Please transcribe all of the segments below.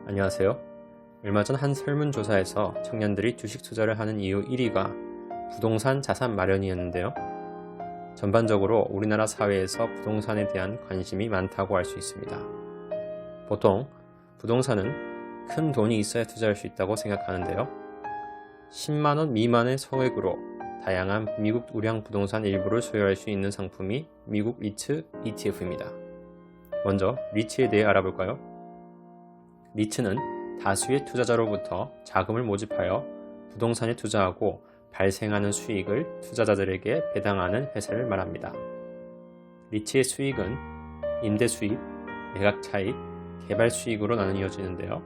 안녕하세요. 얼마 전 한 설문조사에서 청년들이 주식 투자를 하는 이유 1위가 부동산 자산 마련이었는데요. 전반적으로 우리나라 사회에서 부동산에 대한 관심이 많다고 할 수 있습니다. 보통 부동산은 큰 돈이 있어야 투자할 수 있다고 생각하는데요. 10만원 미만의 소액으로 다양한 미국 우량 부동산 일부를 소유할 수 있는 상품이 미국 리츠 ETF입니다. 먼저 리츠에 대해 알아볼까요? 리츠는 다수의 투자자로부터 자금을 모집하여 부동산에 투자하고 발생하는 수익을 투자자들에게 배당하는 회사를 말합니다. 리츠의 수익은 임대 수입, 매각 차익, 개발 수익으로 나뉘어지는데요.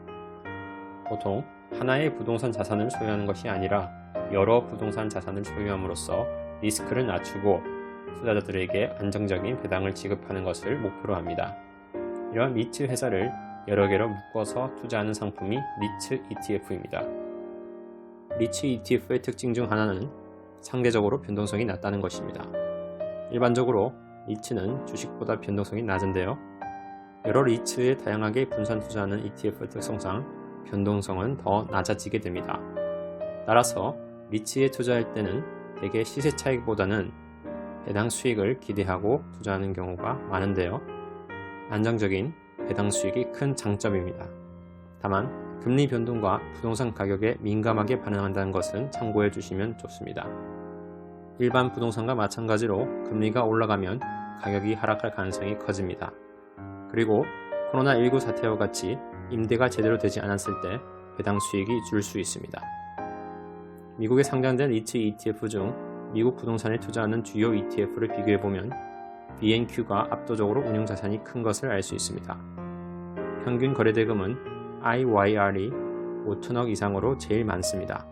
보통 하나의 부동산 자산을 소유하는 것이 아니라 여러 부동산 자산을 소유함으로써 리스크를 낮추고 투자자들에게 안정적인 배당을 지급하는 것을 목표로 합니다. 이러한 리츠 회사를 여러 개로 묶어서 투자하는 상품이 리츠 ETF입니다. 리츠 ETF의 특징 중 하나는 상대적으로 변동성이 낮다는 것입니다. 일반적으로 리츠는 주식보다 변동성이 낮은데요. 여러 리츠에 다양하게 분산 투자하는 ETF 특성상 변동성은 더 낮아지게 됩니다. 따라서 리츠에 투자할 때는 대개 시세 차익보다는 배당 수익을 기대하고 투자하는 경우가 많은데요. 안정적인 배당 수익이 큰 장점입니다. 다만 금리 변동과 부동산 가격에 민감하게 반응한다는 것은 참고해 주시면 좋습니다. 일반 부동산과 마찬가지로 금리가 올라가면 가격이 하락할 가능성이 커집니다. 그리고 코로나19 사태와 같이 임대가 제대로 되지 않았을 때 배당 수익이 줄 수 있습니다. 미국에 상장된 리츠 ETF 중 미국 부동산에 투자하는 주요 ETF를 비교해보면 B&Q가 압도적으로 운용자산이 큰 것을 알 수 있습니다. 평균 거래대금은 IYR이 5천억 이상으로 제일 많습니다.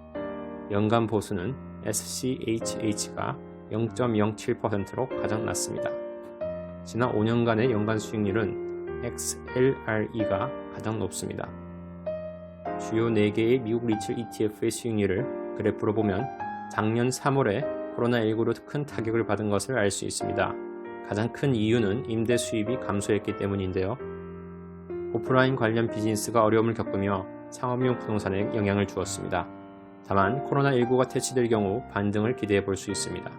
연간 보수는 SCHH가 0.07%로 가장 낮습니다. 지난 5년간의 연간 수익률은 XLRE가 가장 높습니다. 주요 4개의 미국 리츠 ETF의 수익률을 그래프로 보면 작년 3월에 코로나19로 큰 타격을 받은 것을 알 수 있습니다. 가장 큰 이유는 임대 수입이 감소했기 때문인데요. 오프라인 관련 비즈니스가 어려움을 겪으며 상업용 부동산에 영향을 주었습니다. 다만 코로나19가 퇴치될 경우 반등을 기대해 볼 수 있습니다.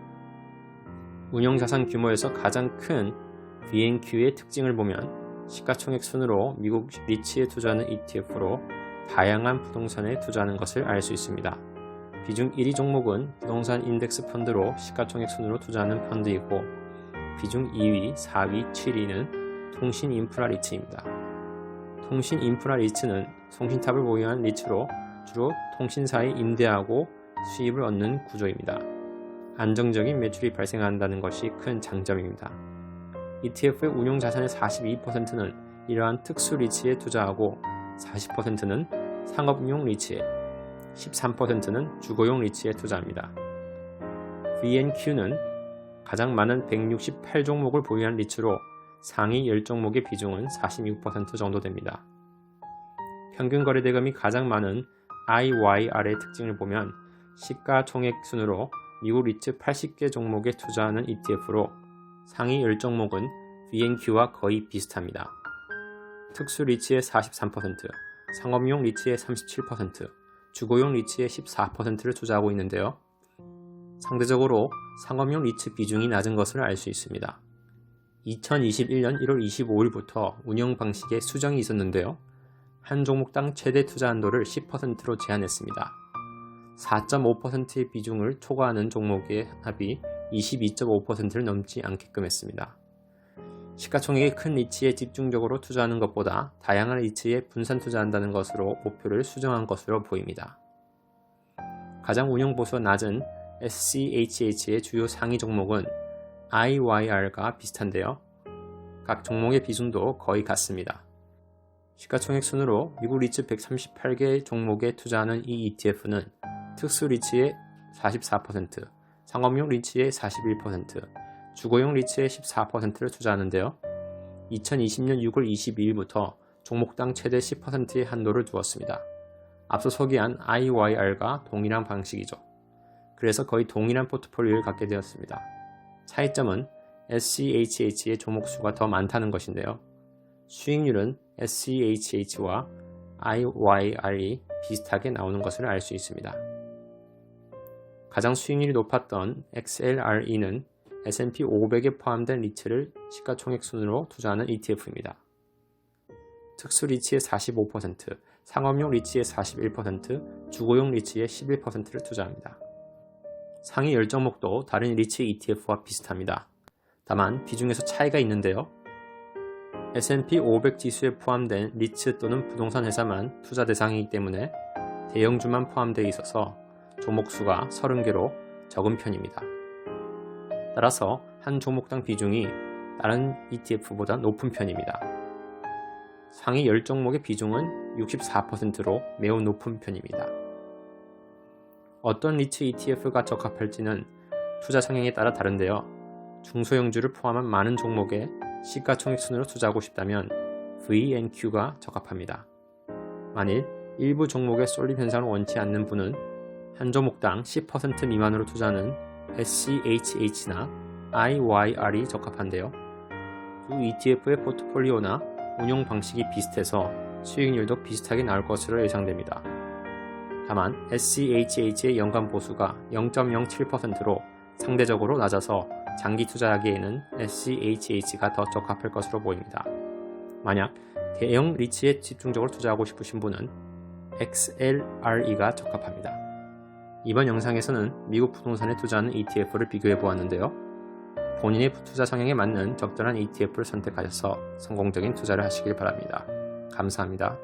운용자산 규모에서 가장 큰 B&Q의 특징을 보면 시가총액 순으로 미국 리츠에 투자하는 ETF로 다양한 부동산에 투자하는 것을 알 수 있습니다. 비중 1위 종목은 부동산 인덱스 펀드로 시가총액 순으로 투자하는 펀드이고 비중 2위, 4위, 7위는 통신 인프라 리츠입니다. 통신 인프라 리츠는 송신탑을 보유한 리츠로 주로 통신사에 임대하고 수입을 얻는 구조입니다. 안정적인 매출이 발생한다는 것이 큰 장점입니다. ETF의 운용 자산의 42%는 이러한 특수 리츠에 투자하고 40%는 상업용 리츠에, 13%는 주거용 리츠에 투자합니다. B&Q는 가장 많은 168종목을 보유한 리츠로 상위 10종목의 비중은 46% 정도 됩니다. 평균 거래대금이 가장 많은 IYR의 특징을 보면 시가총액 순으로 미국 리츠 80개 종목에 투자하는 ETF로 상위 10종목은 B&Q와 거의 비슷합니다. 특수 리츠의 43%, 상업용 리츠의 37%, 주거용 리츠의 14%를 투자하고 있는데요. 상대적으로 상업용 리츠 비중이 낮은 것을 알 수 있습니다. 2021년 1월 25일부터 운영 방식에 수정이 있었는데요. 한 종목당 최대 투자 한도를 10%로 제한했습니다. 4.5%의 비중을 초과하는 종목의 합이 22.5%를 넘지 않게끔 했습니다. 시가총액이 큰 리츠에 집중적으로 투자하는 것보다 다양한 리츠에 분산 투자한다는 것으로 목표를 수정한 것으로 보입니다. 가장 운용 보수가 낮은 SCHH의 주요 상위 종목은 IYR과 비슷한데요. 각 종목의 비중도 거의 같습니다. 시가총액 순으로 미국 리츠 138개 종목에 투자하는 이 ETF는 특수 리츠의 44%, 상업용 리츠의 41%, 주거용 리츠의 14%를 투자하는데요. 2020년 6월 22일부터 종목당 최대 10%의 한도를 두었습니다. 앞서 소개한 IYR과 동일한 방식이죠. 그래서 거의 동일한 포트폴리오를 갖게 되었습니다. 차이점은 SCHH의 종목 수가 더 많다는 것인데요. 수익률은 SCHH와 IYR이 비슷하게 나오는 것을 알 수 있습니다. 가장 수익률이 높았던 XLRE는 S&P 500에 포함된 리츠를 시가총액 순으로 투자하는 ETF입니다. 특수 리츠의 45%, 상업용 리츠의 41%, 주거용 리츠의 11%를 투자합니다. 상위 10종목도 다른 리츠 ETF와 비슷합니다. 다만 비중에서 차이가 있는데요. S&P 500 지수에 포함된 리츠 또는 부동산 회사만 투자 대상이기 때문에 대형주만 포함되어 있어서 종목수가 30개로 적은 편입니다. 따라서 한 종목당 비중이 다른 ETF보다 높은 편입니다. 상위 10종목의 비중은 64%로 매우 높은 편입니다. 어떤 리츠 ETF가 적합할지는 투자 성향에 따라 다른데요. 중소형주를 포함한 많은 종목에 시가총액 순으로 투자하고 싶다면 VNQ가 적합합니다. 만일 일부 종목의 쏠림 현상을 원치 않는 분은 한 종목당 10% 미만으로 투자하는 SCHH나 IYR이 적합한데요. 두 ETF의 포트폴리오나 운용 방식이 비슷해서 수익률도 비슷하게 나올 것으로 예상됩니다. 다만 SCHH의 연간 보수가 0.07%로 상대적으로 낮아서 장기 투자하기에는 SCHH가 더 적합할 것으로 보입니다. 만약 대형 리츠에 집중적으로 투자하고 싶으신 분은 XLRE가 적합합니다. 이번 영상에서는 미국 부동산에 투자하는 ETF를 비교해 보았는데요. 본인의 투자 성향에 맞는 적절한 ETF를 선택하셔서 성공적인 투자를 하시길 바랍니다. 감사합니다.